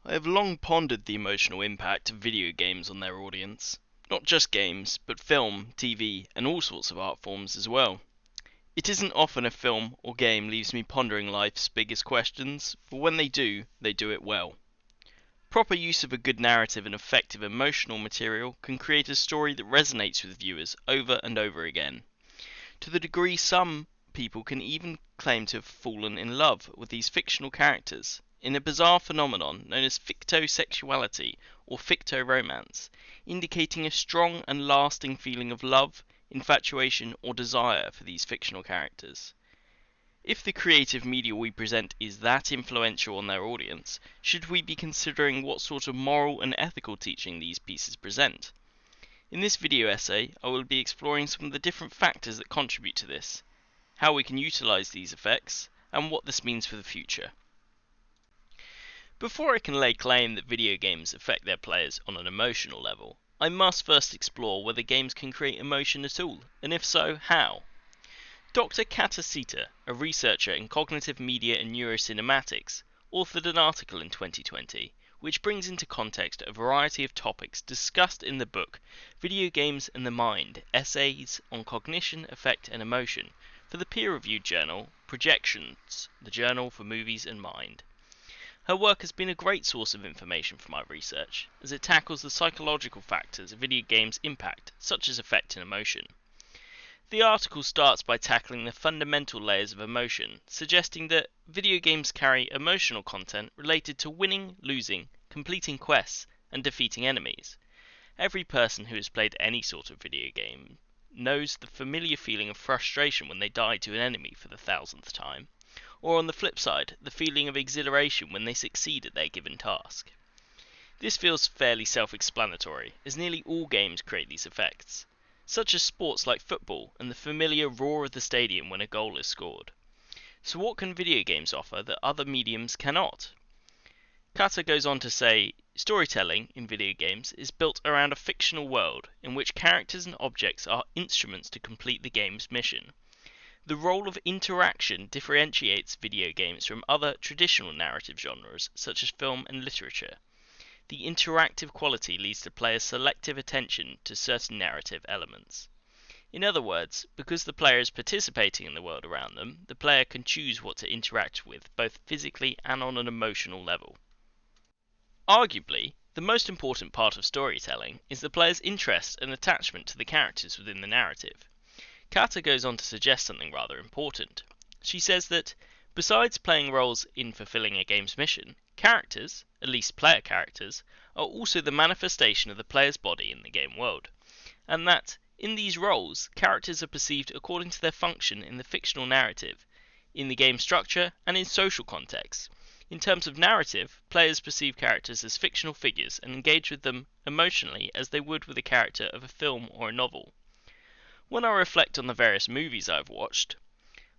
I have long pondered the emotional impact of video games on their audience. Not just games, but film, TV, and all sorts of art forms as well. It isn't often a film or game leaves me pondering life's biggest questions, for when they do it well. Proper use of a good narrative and effective emotional material can create a story that resonates with viewers over and over again. To the degree some people can even claim to have fallen in love with these fictional characters, in a bizarre phenomenon known as fictosexuality or fictoromance, indicating a strong and lasting feeling of love, infatuation, or desire for these fictional characters. If the creative media we present is that influential on their audience, should we be considering what sort of moral and ethical teaching these pieces present? In this video essay, I will be exploring some of the different factors that contribute to this, how we can utilize these effects, and what this means for the future. Before I can lay claim that video games affect their players on an emotional level, I must first explore whether games can create emotion at all, and if so, how. Dr. Katasita, a researcher in cognitive media and neurocinematics, authored an article in 2020 which brings into context a variety of topics discussed in the book Video Games and the Mind, Essays on Cognition, Affect and Emotion for the peer-reviewed journal Projections, the Journal for Movies and Mind. Her work has been a great source of information for my research, as it tackles the psychological factors video games impact, such as affect and emotion. The article starts by tackling the fundamental layers of emotion, suggesting that video games carry emotional content related to winning, losing, completing quests, and defeating enemies. Every person who has played any sort of video game knows the familiar feeling of frustration when they die to an enemy for the 1000th time, or on the flip side, the feeling of exhilaration when they succeed at their given task. This feels fairly self-explanatory, as nearly all games create these effects, such as sports like football and the familiar roar of the stadium when a goal is scored. So what can video games offer that other mediums cannot? Kata goes on to say, storytelling in video games is built around a fictional world in which characters and objects are instruments to complete the game's mission. The role of interaction differentiates video games from other traditional narrative genres such as film and literature. The interactive quality leads to players' selective attention to certain narrative elements. In other words, because the player is participating in the world around them, the player can choose what to interact with, both physically and on an emotional level. Arguably, the most important part of storytelling is the player's interest and attachment to the characters within the narrative. Kata goes on to suggest something rather important. She says that, besides playing roles in fulfilling a game's mission, characters, at least player characters, are also the manifestation of the player's body in the game world, and that, in these roles, characters are perceived according to their function in the fictional narrative, in the game structure, and in social contexts. In terms of narrative, players perceive characters as fictional figures and engage with them emotionally as they would with a character of a film or a novel. When I reflect on the various movies I've watched,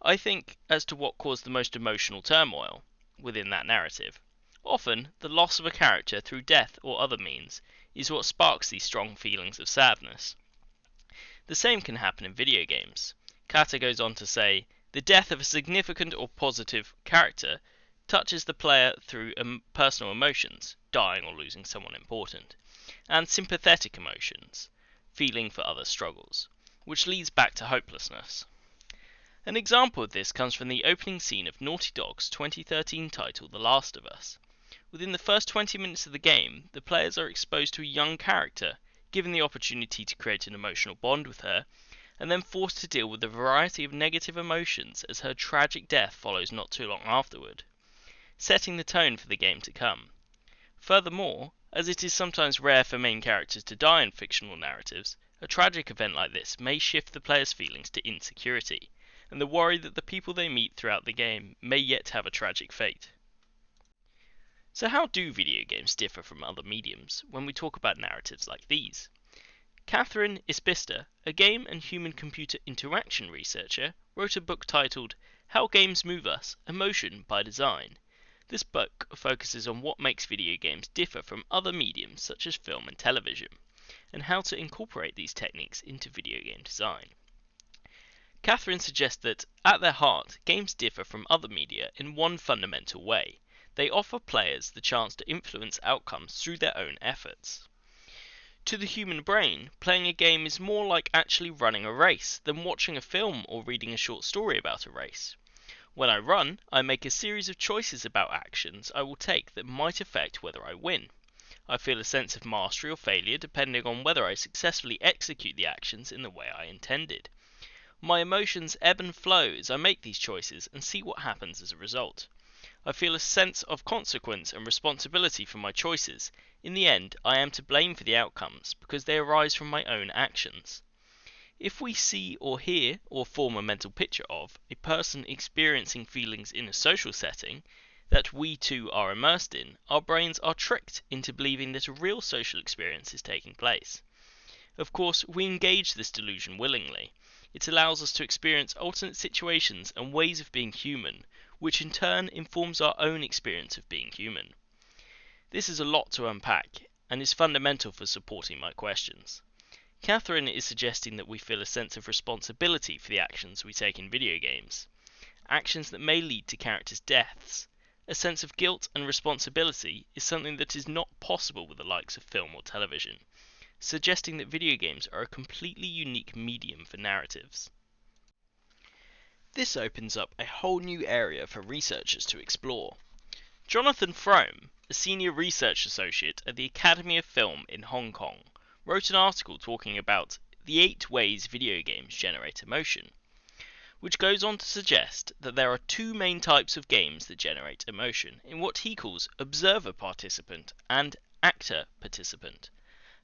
I think as to what caused the most emotional turmoil within that narrative. Often, the loss of a character through death or other means is what sparks these strong feelings of sadness. The same can happen in video games. Kata goes on to say, the death of a significant or positive character touches the player through personal emotions, dying or losing someone important, and sympathetic emotions, feeling for others' struggles, which leads back to hopelessness. An example of this comes from the opening scene of Naughty Dog's 2013 title The Last of Us. Within the first 20 minutes of the game, the players are exposed to a young character, given the opportunity to create an emotional bond with her, and then forced to deal with a variety of negative emotions as her tragic death follows not too long afterward, setting the tone for the game to come. Furthermore, as it is sometimes rare for main characters to die in fictional narratives, a tragic event like this may shift the player's feelings to insecurity, and the worry that the people they meet throughout the game may yet have a tragic fate. So how do video games differ from other mediums when we talk about narratives like these? Catherine Ispista, a game and human-computer interaction researcher, wrote a book titled How Games Move Us, Emotion by Design. This book focuses on what makes video games differ from other mediums such as film and television, and how to incorporate these techniques into video game design. Catherine suggests that, at their heart, games differ from other media in one fundamental way. They offer players the chance to influence outcomes through their own efforts. To the human brain, playing a game is more like actually running a race than watching a film or reading a short story about a race. When I run, I make a series of choices about actions I will take that might affect whether I win. I feel a sense of mastery or failure depending on whether I successfully execute the actions in the way I intended. My emotions ebb and flow as I make these choices and see what happens as a result. I feel a sense of consequence and responsibility for my choices. In the end, I am to blame for the outcomes because they arise from my own actions. If we see or hear or form a mental picture of a person experiencing feelings in a social setting that we too are immersed in, our brains are tricked into believing that a real social experience is taking place. Of course, we engage this delusion willingly. It allows us to experience alternate situations and ways of being human, which in turn informs our own experience of being human. This is a lot to unpack, and is fundamental for supporting my questions. Catherine is suggesting that we feel a sense of responsibility for the actions we take in video games, actions that may lead to characters' deaths. A sense of guilt and responsibility is something that is not possible with the likes of film or television, suggesting that video games are a completely unique medium for narratives. This opens up a whole new area for researchers to explore. Jonathan Frome, a senior research associate at the Academy of Film in Hong Kong, wrote an article talking about the 8 ways video games generate emotion, which goes on to suggest that there are 2 main types of games that generate emotion in what he calls observer participant and actor participant.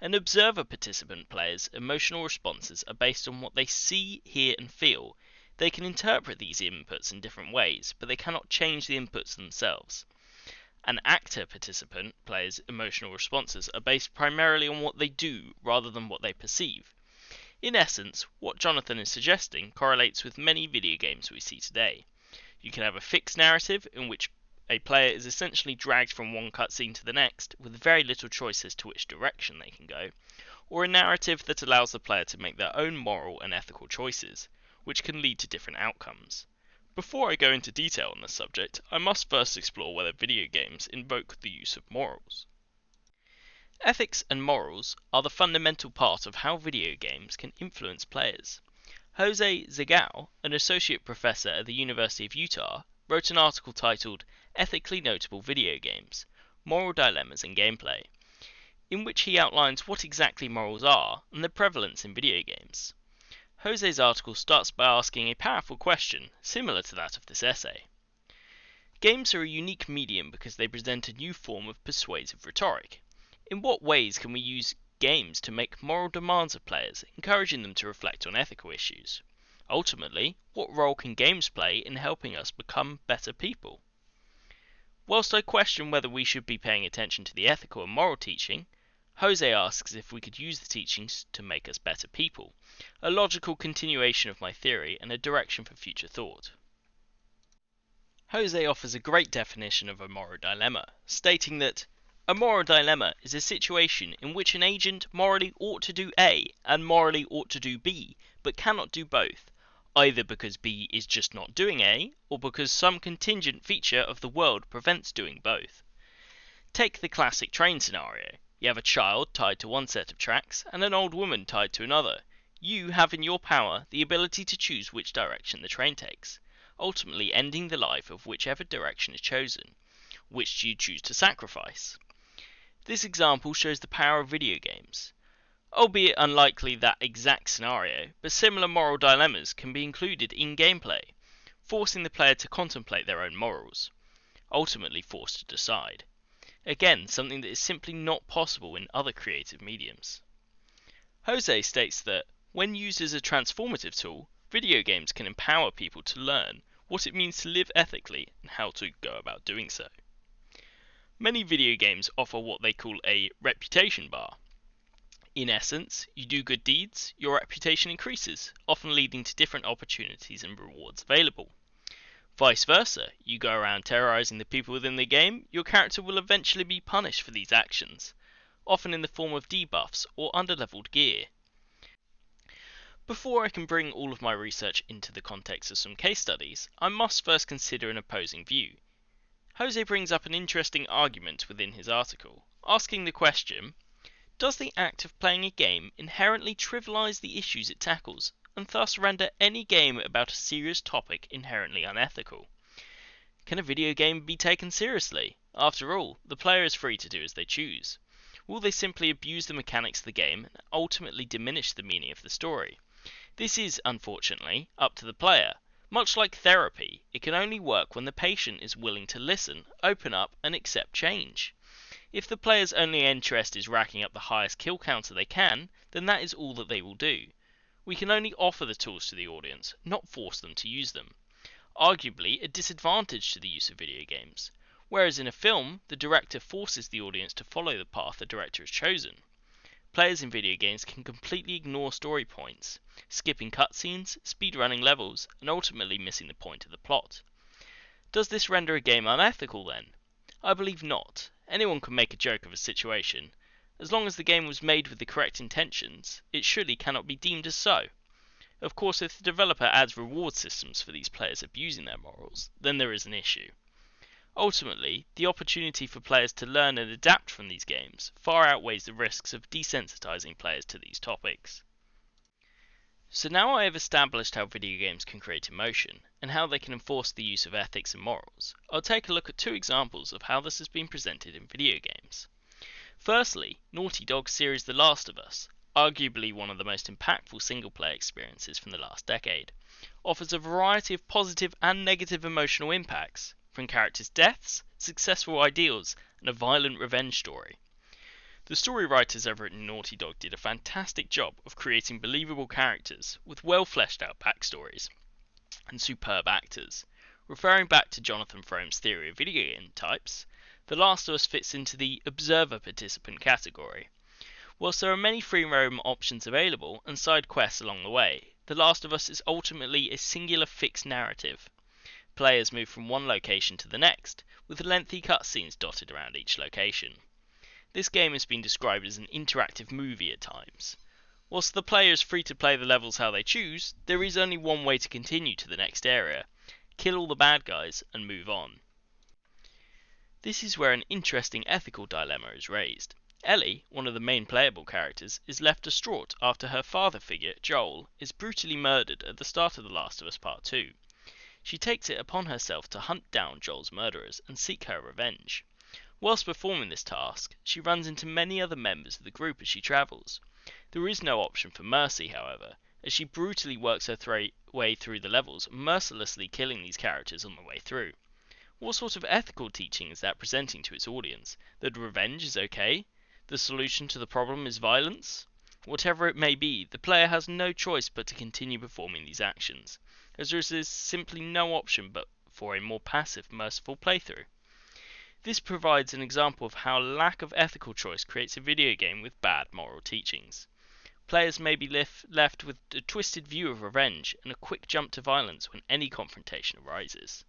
An observer participant player's emotional responses are based on what they see, hear, and feel. They can interpret these inputs in different ways, but they cannot change the inputs themselves. An actor participant player's emotional responses are based primarily on what they do rather than what they perceive. In essence, what Jonathan is suggesting correlates with many video games we see today. You can have a fixed narrative in which a player is essentially dragged from one cutscene to the next with very little choice as to which direction they can go, or a narrative that allows the player to make their own moral and ethical choices, which can lead to different outcomes. Before I go into detail on this subject, I must first explore whether video games invoke the use of morals. Ethics and morals are the fundamental part of how video games can influence players. Jose Zagao, an associate professor at the University of Utah, wrote an article titled Ethically Notable Video Games: Moral Dilemmas in Gameplay, in which he outlines what exactly morals are and their prevalence in video games. Jose's article starts by asking a powerful question, similar to that of this essay. Games are a unique medium because they present a new form of persuasive rhetoric. In what ways can we use games to make moral demands of players, encouraging them to reflect on ethical issues? Ultimately, what role can games play in helping us become better people? Whilst I question whether we should be paying attention to the ethical and moral teaching, Jose asks if we could use the teachings to make us better people, a logical continuation of my theory and a direction for future thought. Jose offers a great definition of a moral dilemma, stating that a moral dilemma is a situation in which an agent morally ought to do A and morally ought to do B, but cannot do both, either because B is just not doing A, or because some contingent feature of the world prevents doing both. Take the classic train scenario. You have a child tied to one set of tracks and an old woman tied to another. You have in your power the ability to choose which direction the train takes, ultimately ending the life of whichever direction is chosen. Which do you choose to sacrifice? This example shows the power of video games. Albeit unlikely that exact scenario, but similar moral dilemmas can be included in gameplay, forcing the player to contemplate their own morals, ultimately forced to decide. Again, something that is simply not possible in other creative mediums. Jose states that, when used as a transformative tool, video games can empower people to learn what it means to live ethically and how to go about doing so. Many video games offer what they call a reputation bar. In essence, you do good deeds, your reputation increases, often leading to different opportunities and rewards available. Vice versa, you go around terrorizing the people within the game, your character will eventually be punished for these actions, often in the form of debuffs or underleveled gear. Before I can bring all of my research into the context of some case studies, I must first consider an opposing view. Jose brings up an interesting argument within his article, asking the question, does the act of playing a game inherently trivialize the issues it tackles, and thus render any game about a serious topic inherently unethical? Can a video game be taken seriously? After all, the player is free to do as they choose. Will they simply abuse the mechanics of the game and ultimately diminish the meaning of the story? This is, unfortunately, up to the player. Much like therapy, it can only work when the patient is willing to listen, open up, and accept change. If the player's only interest is racking up the highest kill counter they can, then that is all that they will do. We can only offer the tools to the audience, not force them to use them. Arguably a disadvantage to the use of video games, whereas in a film, the director forces the audience to follow the path the director has chosen. Players in video games can completely ignore story points, skipping cutscenes, speedrunning levels, and ultimately missing the point of the plot. Does this render a game unethical then? I believe not. Anyone can make a joke of a situation. As long as the game was made with the correct intentions, it surely cannot be deemed as so. Of course, if the developer adds reward systems for these players abusing their morals, then there is an issue. Ultimately, the opportunity for players to learn and adapt from these games far outweighs the risks of desensitizing players to these topics. So now I have established how video games can create emotion, and how they can enforce the use of ethics and morals, I'll take a look at two examples of how this has been presented in video games. Firstly, Naughty Dog's series The Last of Us, arguably one of the most impactful single-player experiences from the last decade, offers a variety of positive and negative emotional impacts, from characters' deaths, successful ideals, and a violent revenge story. The story writers over at Naughty Dog did a fantastic job of creating believable characters with well fleshed out backstories and superb actors. Referring back to Jonathan Frome's theory of video game types, The Last of Us fits into the observer participant category. Whilst there are many free roam options available and side quests along the way, The Last of Us is ultimately a singular fixed narrative. Players move from one location to the next, with lengthy cutscenes dotted around each location. This game has been described as an interactive movie at times. Whilst the player is free to play the levels how they choose, there is only one way to continue to the next area: kill all the bad guys and move on. This is where an interesting ethical dilemma is raised. Ellie, one of the main playable characters, is left distraught after her father figure, Joel, is brutally murdered at the start of The Last of Us Part 2. She takes it upon herself to hunt down Joel's murderers and seek her revenge. Whilst performing this task, she runs into many other members of the group as she travels. There is no option for mercy, however, as she brutally works her way through the levels, mercilessly killing these characters on the way through. What sort of ethical teaching is that presenting to its audience? That revenge is okay? The solution to the problem is violence? Whatever it may be, the player has no choice but to continue performing these actions, as there is simply no option but for a more passive, merciful playthrough. This provides an example of how lack of ethical choice creates a video game with bad moral teachings. Players may be left with a twisted view of revenge and a quick jump to violence when any confrontation arises.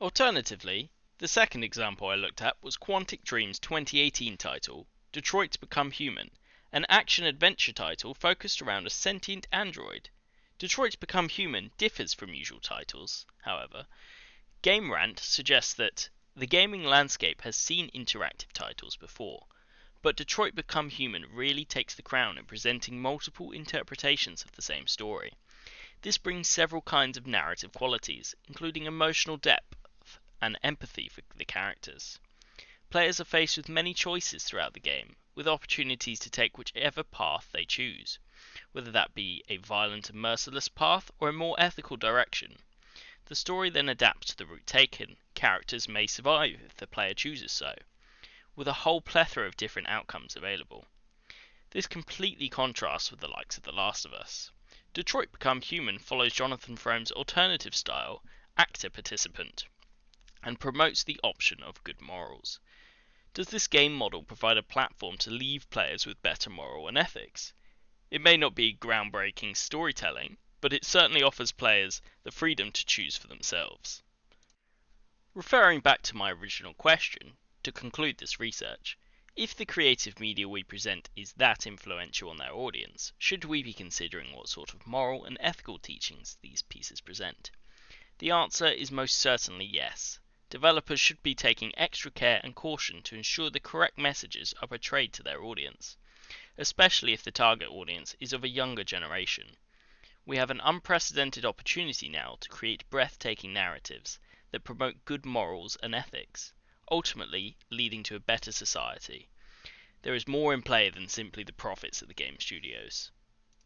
Alternatively, the second example I looked at was Quantic Dream's 2018 title, Detroit Become Human, an action-adventure title focused around a sentient android. Detroit Become Human differs from usual titles, however. Game Rant suggests that the gaming landscape has seen interactive titles before, but Detroit Become Human really takes the crown in presenting multiple interpretations of the same story. This brings several kinds of narrative qualities, including emotional depth and empathy for the characters. Players are faced with many choices throughout the game, with opportunities to take whichever path they choose, whether that be a violent and merciless path or a more ethical direction. The story then adapts to the route taken. Characters may survive if the player chooses so, with a whole plethora of different outcomes available. This completely contrasts with the likes of The Last of Us. Detroit Become Human follows Jonathan Frome's alternative style, actor participant, and promotes the option of good morals. Does this game model provide a platform to leave players with better moral and ethics? It may not be groundbreaking storytelling, but it certainly offers players the freedom to choose for themselves. Referring back to my original question, to conclude this research, if the creative media we present is that influential on their audience, should we be considering what sort of moral and ethical teachings these pieces present? The answer is most certainly yes. Developers should be taking extra care and caution to ensure the correct messages are portrayed to their audience, especially if the target audience is of a younger generation. We have an unprecedented opportunity now to create breathtaking narratives that promote good morals and ethics, ultimately leading to a better society. There is more in play than simply the profits of the game studios.